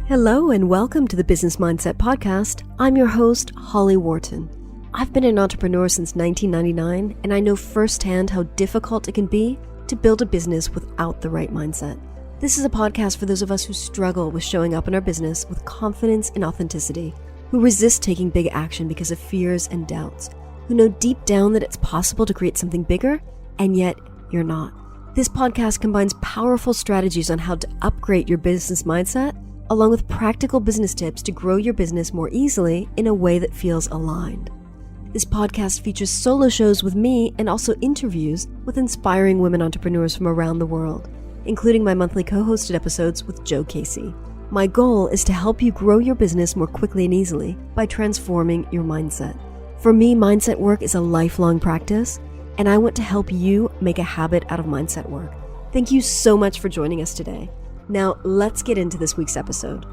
Hello and welcome to the Business Mindset Podcast. I'm your host, Holly Worton. I've been an entrepreneur since 1999, and I know firsthand how difficult it can be to build a business without the right mindset. This is a podcast for those of us who struggle with showing up in our business with confidence and authenticity, who resist taking big action because of fears and doubts, who know deep down that it's possible to create something bigger, and yet you're not. This podcast combines powerful strategies on how to upgrade your business mindset, along with practical business tips to grow your business more easily in a way that feels aligned. This podcast features solo shows with me and also interviews with inspiring women entrepreneurs from around the world, including my monthly co-hosted episodes with Joe Casey. My goal is to help you grow your business more quickly and easily by transforming your mindset. For me, mindset work is a lifelong practice, and I want to help you make a habit out of mindset work. Thank you so much for joining us today. Now, let's get into this week's episode.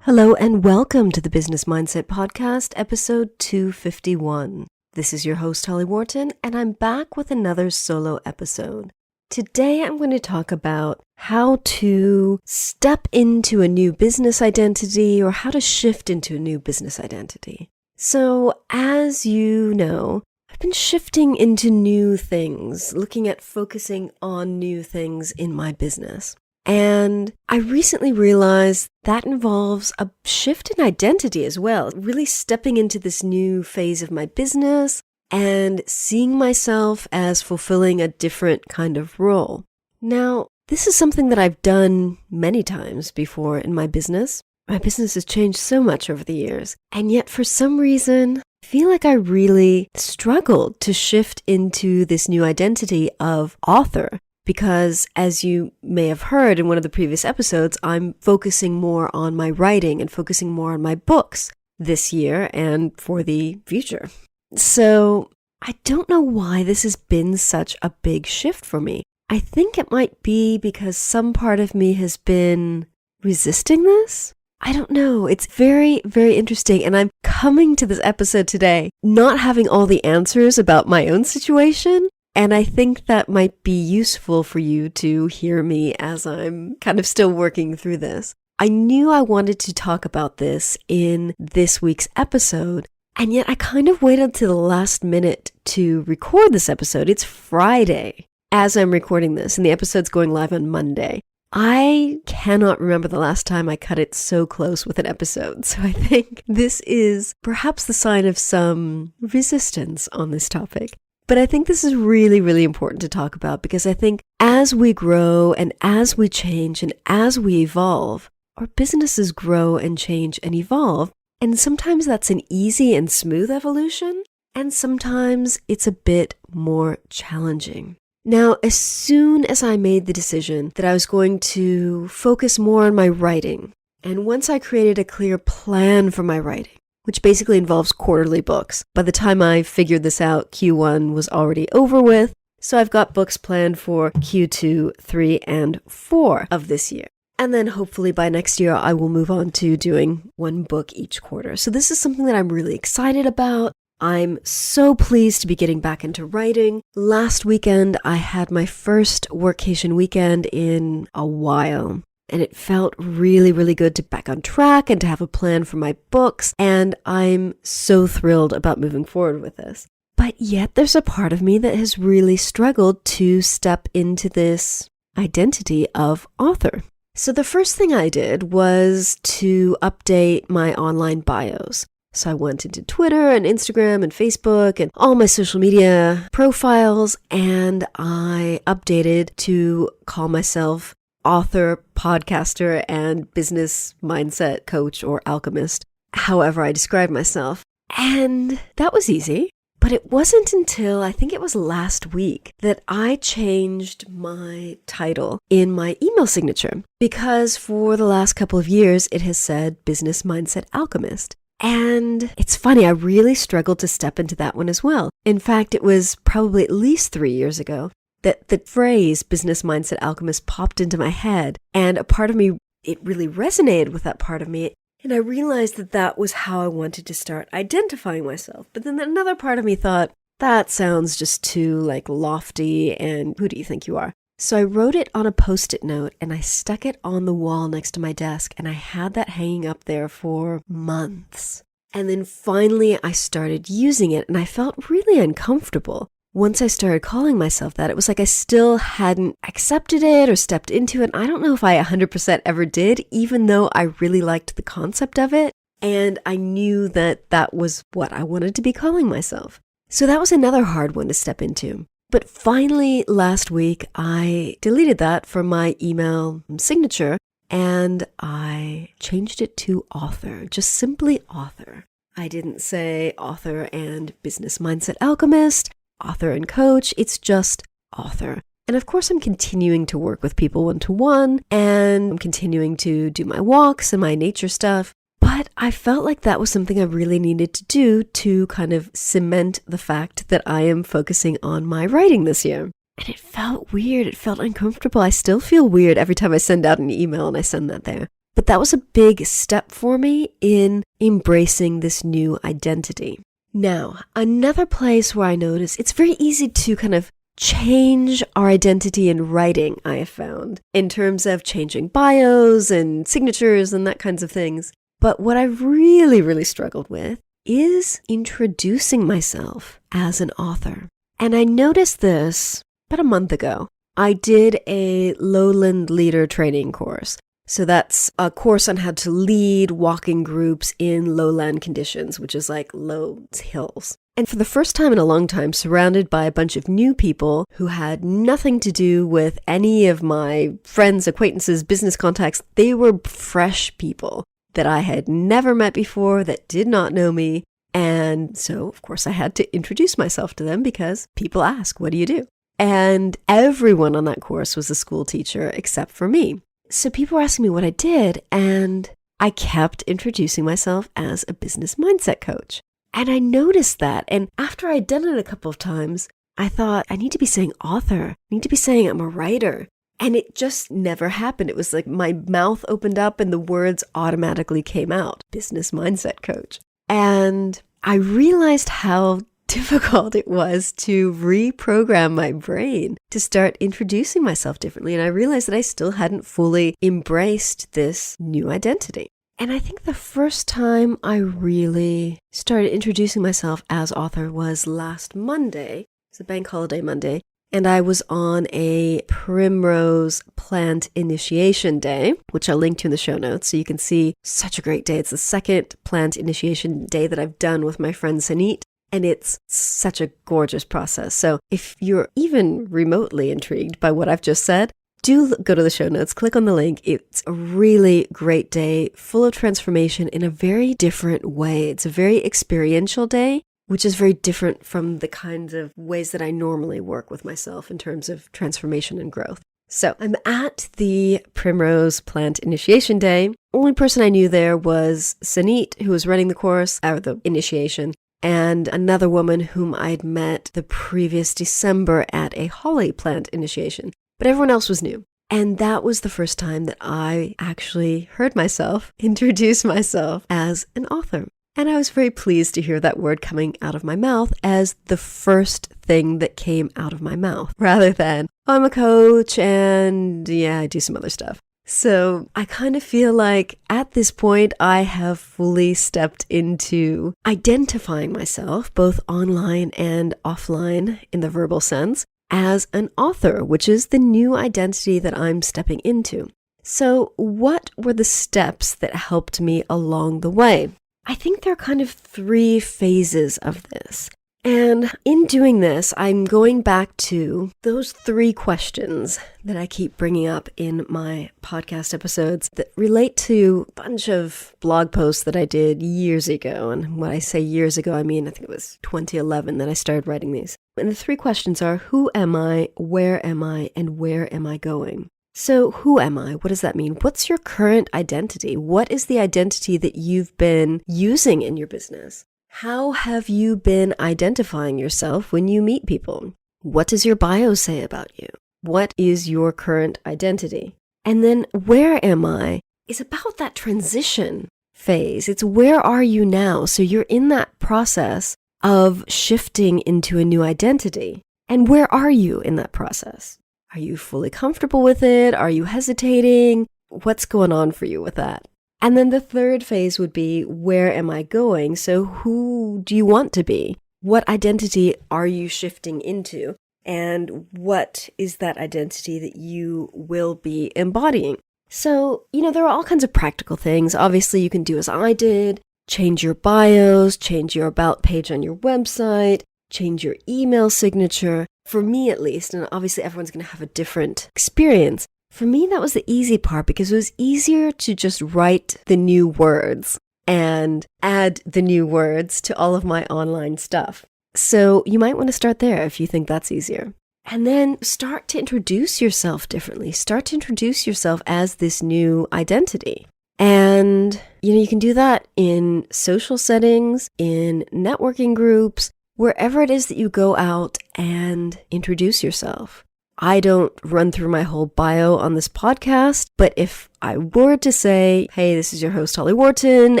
Hello and welcome to the Business Mindset Podcast, episode 251. This is your host, Holly Worton, and I'm back with another solo episode. Today, I'm going to talk about how to step into a new business identity or how to shift into a new business identity. So, as you know, I've been shifting into new things, looking at focusing on new things in my business. And I recently realized that involves a shift in identity as well, really stepping into this new phase of my business and seeing myself as fulfilling a different kind of role. Now, this is something that I've done many times before in my business. My business has changed so much over the years, and yet for some reason, I feel like I really struggled to shift into this new identity of author. Because as you may have heard in one of the previous episodes, I'm focusing more on my writing and focusing more on my books this year and for the future. So I don't know why this has been such a big shift for me. I think it might be because some part of me has been resisting this. I don't know. It's very, very interesting. And I'm coming to this episode today not having all the answers about my own situation. And I think that might be useful for you to hear me as I'm kind of still working through this. I knew I wanted to talk about this in this week's episode, and yet I kind of waited till the last minute to record this episode. It's Friday as I'm recording this, and the episode's going live on Monday. I cannot remember the last time I cut it so close with an episode, so I think this is perhaps the sign of some resistance on this topic. But I think this is really, really important to talk about because I think as we grow and as we change and as we evolve, our businesses grow and change and evolve. And sometimes that's an easy and smooth evolution, and sometimes it's a bit more challenging. Now, as soon as I made the decision that I was going to focus more on my writing, and once I created a clear plan for my writing, which basically involves quarterly books. By the time I figured this out, Q1 was already over with, so I've got books planned for Q2, 3, and 4 of this year. And then hopefully by next year, I will move on to doing one book each quarter. So this is something that I'm really excited about. I'm so pleased to be getting back into writing. Last weekend, I had my first workcation weekend in a while. And it felt really, really good to be back on track and to have a plan for my books. And I'm so thrilled about moving forward with this. But yet there's a part of me that has really struggled to step into this identity of author. So the first thing I did was to update my online bios. So I went into Twitter and Instagram and Facebook and all my social media profiles, and I updated to call myself author, podcaster, and business mindset coach or alchemist, however I describe myself. And that was easy, but it wasn't until I think it was last week that I changed my title in my email signature, because for the last couple of years it has said business mindset alchemist. And it's funny, I really struggled to step into that one as well. In fact, it was probably at least 3 years ago that the phrase business mindset alchemist popped into my head, and a part of me, it really resonated with that part of me, and I realized that that was how I wanted to start identifying myself. But then another part of me thought, that sounds just too lofty, and who do you think you are? So I wrote it on a Post-it note and I stuck it on the wall next to my desk, and I had that hanging up there for months. And then finally I started using it and I felt really uncomfortable. Once I started calling myself that, it was like I still hadn't accepted it or stepped into it. I don't know if I 100% ever did, even though I really liked the concept of it. And I knew that that was what I wanted to be calling myself. So that was another hard one to step into. But finally, last week, I deleted that from my email signature and I changed it to author, just simply author. I didn't say author and business mindset alchemist, author and coach, it's just author. And of course, I'm continuing to work with people one-to-one, and I'm continuing to do my walks and my nature stuff. But I felt like that was something I really needed to do to kind of cement the fact that I am focusing on my writing this year. And it felt weird. It felt uncomfortable. I still feel weird every time I send out an email and I send that there. But that was a big step for me in embracing this new identity. Now, another place where I notice it's very easy to kind of change our identity in writing, I have found, in terms of changing bios and signatures and that kinds of things. But what I really struggled with is introducing myself as an author. And I noticed this about a month ago. I did a lowland leader training course. So that's a course on how to lead walking groups in lowland conditions, which is like low hills. And for the first time in a long time, surrounded by a bunch of new people who had nothing to do with any of my friends, acquaintances, business contacts. They were fresh people that I had never met before, that did not know me. And so, of course, I had to introduce myself to them because people ask, what do you do? And everyone on that course was a school teacher except for me. So people were asking me what I did, and I kept introducing myself as a business mindset coach. And I noticed that. And after I'd done it a couple of times, I thought, I need to be saying author. I need to be saying I'm a writer. And it just never happened. It was like my mouth opened up and the words automatically came out. Business mindset coach. And I realized how difficult it was to reprogram my brain to start introducing myself differently. And I realized that I still hadn't fully embraced this new identity. And I think the first time I really started introducing myself as author was last Monday. It's a bank holiday Monday. And I was on a Primrose Plant Initiation Day, which I'll link to in the show notes so you can see such a great day. It's the second plant initiation day that I've done with my friend Sanit, and it's such a gorgeous process. So if you're even remotely intrigued by what I've just said, do go to the show notes, click on the link. It's a really great day, full of transformation in a very different way. It's a very experiential day, which is very different from the kinds of ways that I normally work with myself in terms of transformation and growth. So I'm at the Primrose Plant Initiation Day. Only person I knew there was Sanit, who was running the course, or the initiation, and another woman whom I'd met the previous December at a holly plant initiation. But everyone else was new. And that was the first time that I actually heard myself introduce myself as an author. And I was very pleased to hear that word coming out of my mouth as the first thing that came out of my mouth, rather than, I'm a coach and yeah, I do some other stuff. So I kind of feel like at this point, I have fully stepped into identifying myself, both online and offline in the verbal sense, as an author, which is the new identity that I'm stepping into. So what were the steps that helped me along the way? I think there are kind of 3 phases of this. And in doing this, I'm going back to those 3 questions that I keep bringing up in my podcast episodes that relate to a bunch of blog posts that I did years ago. And when I say years ago, I mean, I think it was 2011 that I started writing these. And the 3 questions are, who am I, where am I, and where am I going? So who am I? What does that mean? What's your current identity? What is the identity that you've been using in your business? How have you been identifying yourself when you meet people? What does your bio say about you? What is your current identity? And then where am I is about that transition phase. It's where are you now? So you're in that process of shifting into a new identity. And where are you in that process? Are you fully comfortable with it? Are you hesitating? What's going on for you with that? And then the third phase would be, where am I going? So who do you want to be? What identity are you shifting into? And what is that identity that you will be embodying? So, there are all kinds of practical things. Obviously, you can do as I did, change your bios, change your about page on your website, change your email signature. For me, at least, and obviously everyone's going to have a different experience. For me, that was the easy part because it was easier to just write the new words and add the new words to all of my online stuff. So you might want to start there if you think that's easier. And then start to introduce yourself differently. Start to introduce yourself as this new identity. And, you can do that in social settings, in networking groups, wherever it is that you go out and introduce yourself. I don't run through my whole bio on this podcast, but if I were to say, hey, this is your host, Holly Worton,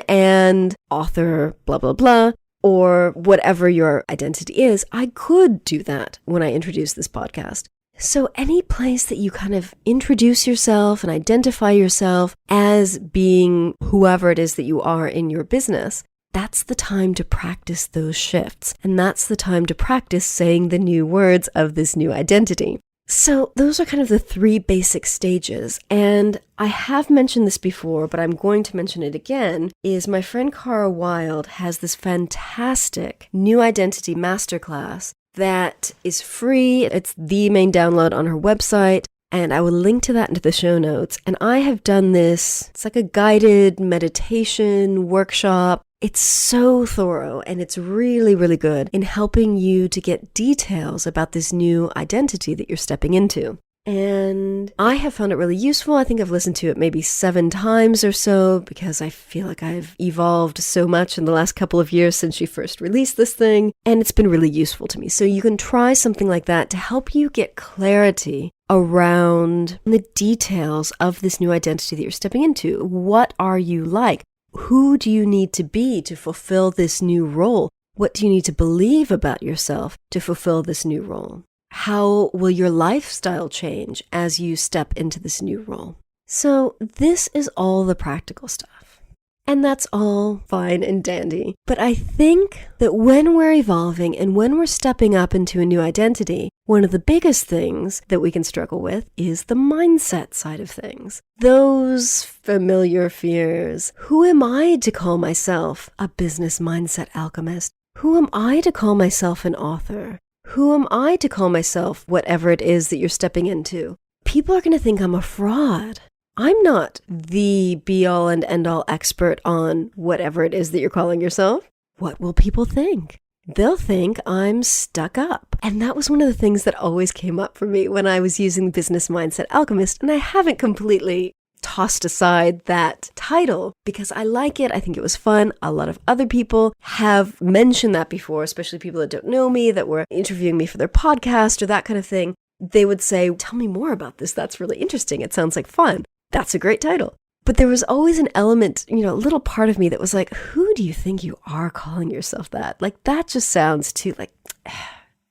and author, blah, blah, blah, or whatever your identity is, I could do that when I introduce this podcast. So any place that you kind of introduce yourself and identify yourself as being whoever it is that you are in your business, that's the time to practice those shifts. And that's the time to practice saying the new words of this new identity. So those are kind of the three basic stages. And I have mentioned this before, but I'm going to mention it again, is my friend Cara Wilde has this fantastic new identity masterclass that is free. It's the main download on her website. And I will link to that into the show notes. And I have done this. It's like a guided meditation workshop. It's so thorough and it's really, really good in helping you to get details about this new identity that you're stepping into. And I have found it really useful. I think I've listened to it maybe 7 times or so because I feel like I've evolved so much in the last couple of years since she first released this thing. And it's been really useful to me. So you can try something like that to help you get clarity around the details of this new identity that you're stepping into. What are you like? Who do you need to be to fulfill this new role? What do you need to believe about yourself to fulfill this new role? How will your lifestyle change as you step into this new role? So this is all the practical stuff. And that's all fine and dandy. But I think that when we're evolving and when we're stepping up into a new identity, one of the biggest things that we can struggle with is the mindset side of things. Those familiar fears. Who am I to call myself a business mindset alchemist? Who am I to call myself an author? Who am I to call myself whatever it is that you're stepping into? People are going to think I'm a fraud. I'm not the be-all and end-all expert on whatever it is that you're calling yourself. What will people think? They'll think I'm stuck up. And that was one of the things that always came up for me when I was using Business Mindset Alchemist. And I haven't completely tossed aside that title because I like it. I think it was fun. A lot of other people have mentioned that before, especially people that don't know me, that were interviewing me for their podcast or that kind of thing. They would say, tell me more about this. That's really interesting. It sounds like fun. That's a great title. But there was always an element, a little part of me that was like, who do you think you are calling yourself that? Like, that just sounds too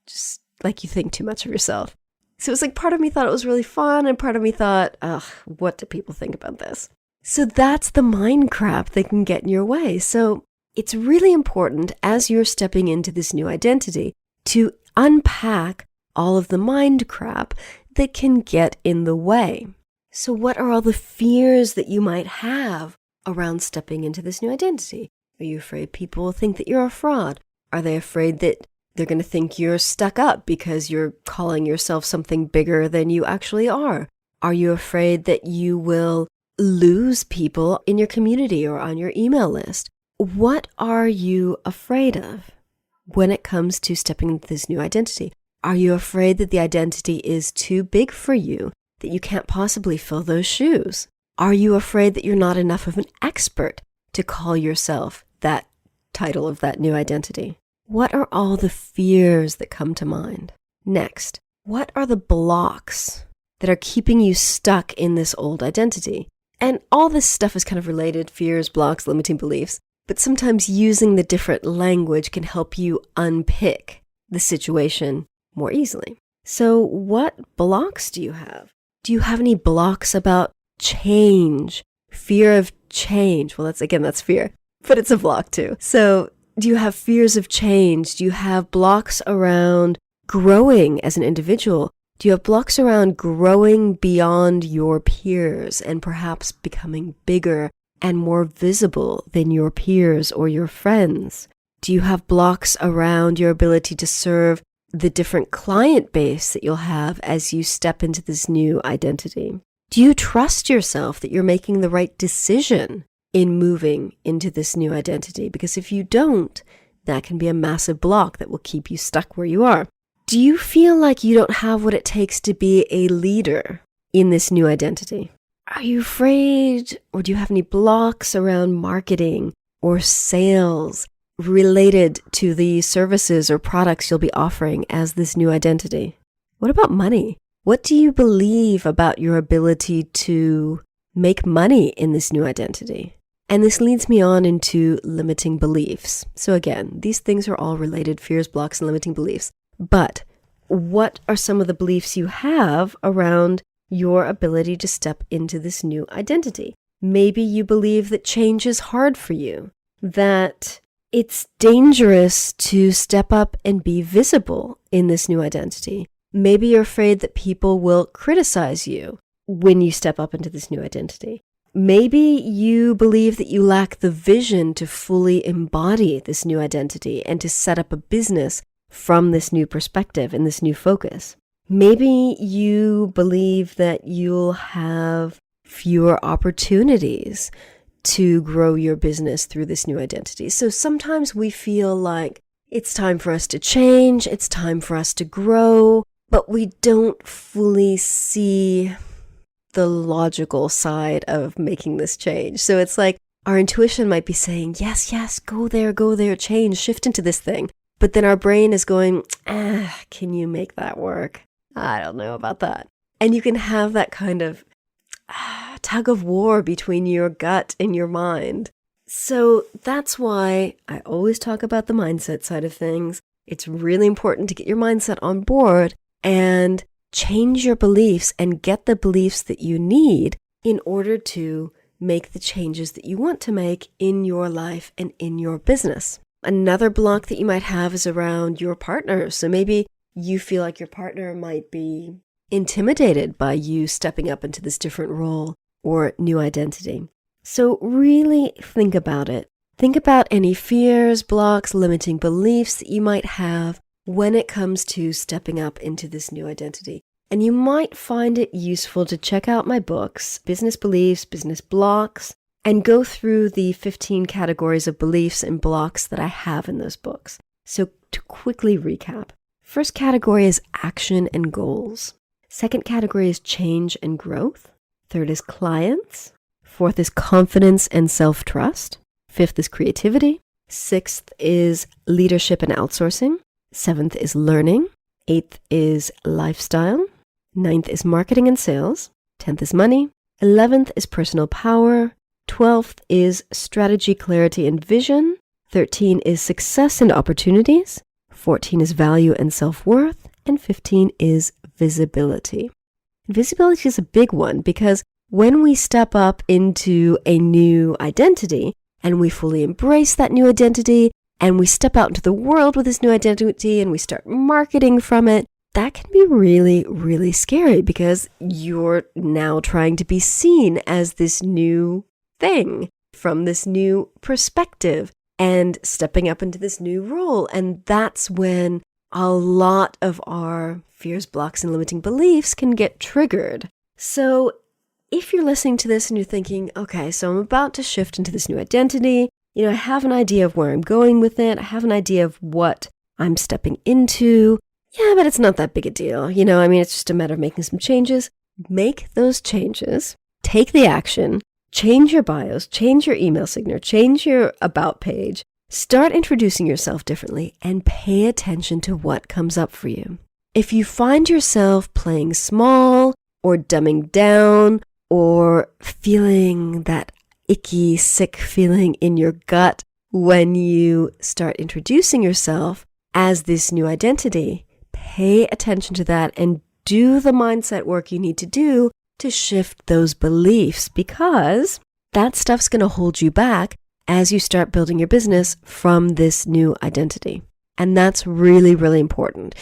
just like you think too much of yourself. So it was like part of me thought it was really fun and part of me thought, ugh, what do people think about this? So that's the mind crap that can get in your way. So it's really important as you're stepping into this new identity to unpack all of the mind crap that can get in the way. So what are all the fears that you might have around stepping into this new identity? Are you afraid people will think that you're a fraud? Are they afraid that they're going to think you're stuck up because you're calling yourself something bigger than you actually are? Are you afraid that you will lose people in your community or on your email list? What are you afraid of when it comes to stepping into this new identity? Are you afraid that the identity is too big for you, that you can't possibly fill those shoes? Are you afraid that you're not enough of an expert to call yourself that title of that new identity? What are all the fears that come to mind? Next, what are the blocks that are keeping you stuck in this old identity? And all this stuff is kind of related, fears, blocks, limiting beliefs, but sometimes using the different language can help you unpick the situation more easily. So what blocks do you have? Do you have any blocks about change? Fear of change? Well, that's fear, but it's a block too. So do you have fears of change? Do you have blocks around growing as an individual? Do you have blocks around growing beyond your peers and perhaps becoming bigger and more visible than your peers or your friends? Do you have blocks around your ability to serve the different client base that you'll have as you step into this new identity? Do you trust yourself that you're making the right decision in moving into this new identity? Because if you don't, that can be a massive block that will keep you stuck where you are. Do you feel like you don't have what it takes to be a leader in this new identity? Are you afraid, or do you have any blocks around marketing or sales related to the services or products you'll be offering as this new identity? What about money? What do you believe about your ability to make money in this new identity? And this leads me on into limiting beliefs. So again, these things are all related, fears, blocks, and limiting beliefs. But what are some of the beliefs you have around your ability to step into this new identity? Maybe you believe that change is hard for you, that it's dangerous to step up and be visible in this new identity. Maybe you're afraid that people will criticize you when you step up into this new identity. Maybe you believe that you lack the vision to fully embody this new identity and to set up a business from this new perspective and this new focus. Maybe you believe that you'll have fewer opportunities to grow your business through this new identity. So sometimes we feel like it's time for us to change, it's time for us to grow, but we don't fully see the logical side of making this change. So it's like our intuition might be saying, yes, go there, change, shift into this thing. But then our brain is going, can you make that work? I don't know about that. And you can have that kind of tug of war between your gut and your mind. So that's why I always talk about the mindset side of things. It's really important to get your mindset on board and change your beliefs and get the beliefs that you need in order to make the changes that you want to make in your life and in your business. Another block that you might have is around your partner. So maybe you feel like your partner might be intimidated by you stepping up into this different role or new identity. So really think about it. Think about any fears, blocks, limiting beliefs that you might have when it comes to stepping up into this new identity. And you might find it useful to check out my books, Business Beliefs, Business Blocks, and go through the 15 categories of beliefs and blocks that I have in those books. So to quickly recap, first category is action and goals. Second category is change and growth. Third is clients. Fourth is confidence and self-trust. Fifth is creativity. Sixth is leadership and outsourcing. Seventh is learning. Eighth is lifestyle. Ninth is marketing and sales. 10th is money. 11th is personal power. 12th is strategy, clarity, and vision. 13 is success and opportunities. 14 is value and self-worth. And 15 is visibility. Visibility is a big one because when we step up into a new identity and we fully embrace that new identity and we step out into the world with this new identity and we start marketing from it, that can be really, really scary because you're now trying to be seen as this new thing from this new perspective and stepping up into this new role. And that's when a lot of our fears, blocks, and limiting beliefs can get triggered. So if you're listening to this and you're thinking, okay, so I'm about to shift into this new identity, I have an idea of where I'm going with it. I have an idea of what I'm stepping into. Yeah, but it's not that big a deal. It's just a matter of making some changes. Make those changes, take the action, change your bios, change your email signature, change your about page, start introducing yourself differently, and pay attention to what comes up for you. If you find yourself playing small or dumbing down or feeling that icky, sick feeling in your gut when you start introducing yourself as this new identity, pay attention to that and do the mindset work you need to do to shift those beliefs, because that stuff's going to hold you back as you start building your business from this new identity. And that's really, really important.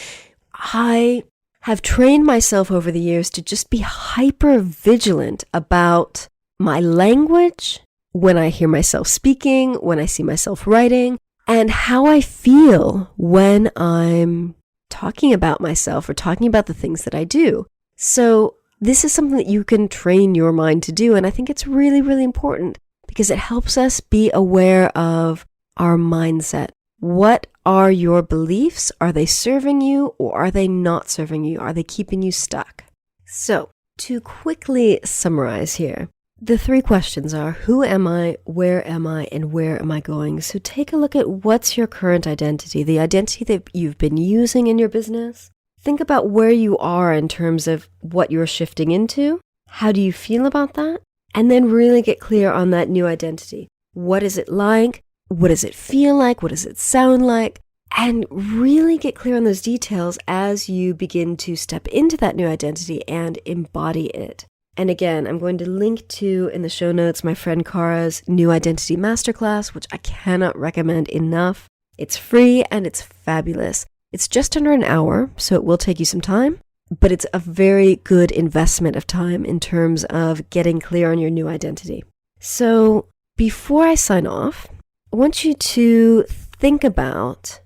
I have trained myself over the years to just be hyper vigilant about my language, when I hear myself speaking, when I see myself writing, and how I feel when I'm talking about myself or talking about the things that I do. So this is something that you can train your mind to do. And I think it's really, really important because it helps us be aware of our mindset. What are your beliefs? Are they serving you or are they not serving you? Are they keeping you stuck? So to quickly summarize here, the 3 questions are, who am I, and where am I going? So take a look at what's your current identity, the identity that you've been using in your business. Think about where you are in terms of what you're shifting into. How do you feel about that? And then really get clear on that new identity. What is it like? What does it feel like? What does it sound like? And really get clear on those details as you begin to step into that new identity and embody it. And again, I'm going to link to, in the show notes, my friend Kara's New Identity Masterclass, which I cannot recommend enough. It's free and it's fabulous. It's just under an hour, so it will take you some time, but it's a very good investment of time in terms of getting clear on your new identity. So before I sign off, I want you to think about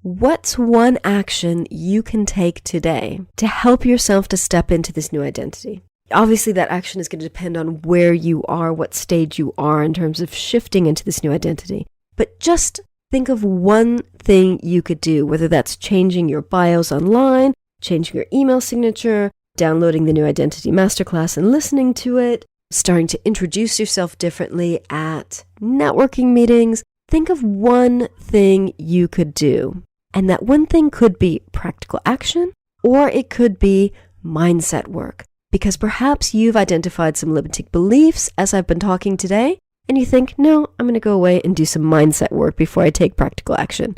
what's one action you can take today to help yourself to step into this new identity. Obviously, that action is going to depend on where you are, what stage you are in terms of shifting into this new identity. But just think of one thing you could do, whether that's changing your bios online, changing your email signature, downloading the New Identity Masterclass and listening to it, starting to introduce yourself differently at networking meetings. Think of one thing you could do. And that one thing could be practical action, or it could be mindset work. Because perhaps you've identified some limiting beliefs as I've been talking today, and you think, no, I'm going to go away and do some mindset work before I take practical action.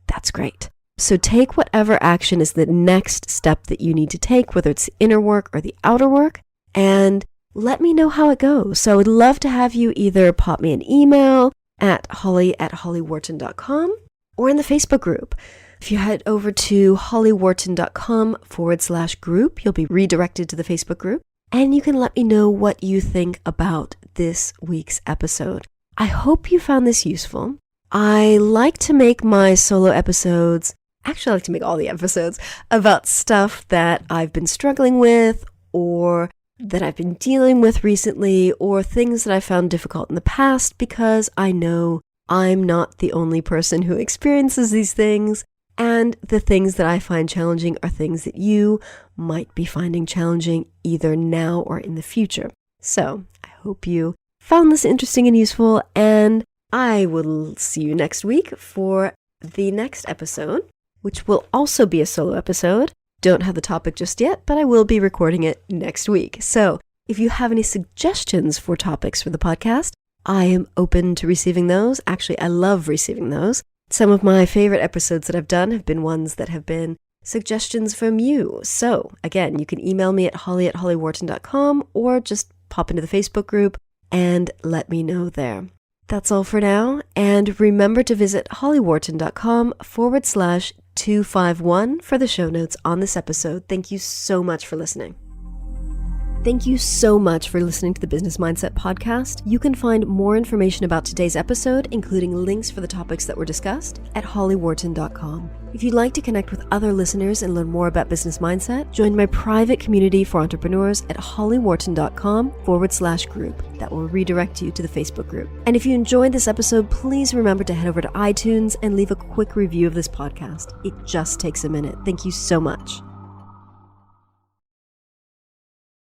That's great. So take whatever action is the next step that you need to take, whether it's the inner work or the outer work, and let me know how it goes. So I would love to have you either pop me an email at holly@hollyworton.com or in the Facebook group. If you head over to hollyworton.com/group, you'll be redirected to the Facebook group, and you can let me know what you think about this week's episode. I hope you found this useful. I like to make my solo episodes, actually I like to make all the episodes, about stuff that I've been struggling with or that I've been dealing with recently or things that I found difficult in the past, because I know I'm not the only person who experiences these things. And the things that I find challenging are things that you might be finding challenging either now or in the future. So I hope you found this interesting and useful, and I will see you next week for the next episode, which will also be a solo episode. Don't have the topic just yet, but I will be recording it next week. So if you have any suggestions for topics for the podcast, I am open to receiving those. Actually, I love receiving those. Some of my favorite episodes that I've done have been ones that have been suggestions from you. So again, you can email me at holly@hollyworton.com or just pop into the Facebook group and let me know there. That's all for now. And remember to visit hollyworton.com/251 for the show notes on this episode. Thank you so much for listening. Thank you so much for listening to the Business Mindset Podcast. You can find more information about today's episode, including links for the topics that were discussed, at hollyworton.com. If you'd like to connect with other listeners and learn more about business mindset, join my private community for entrepreneurs at hollyworton.com/group. That will redirect you to the Facebook group. And if you enjoyed this episode, please remember to head over to iTunes and leave a quick review of this podcast. It just takes a minute. Thank you so much.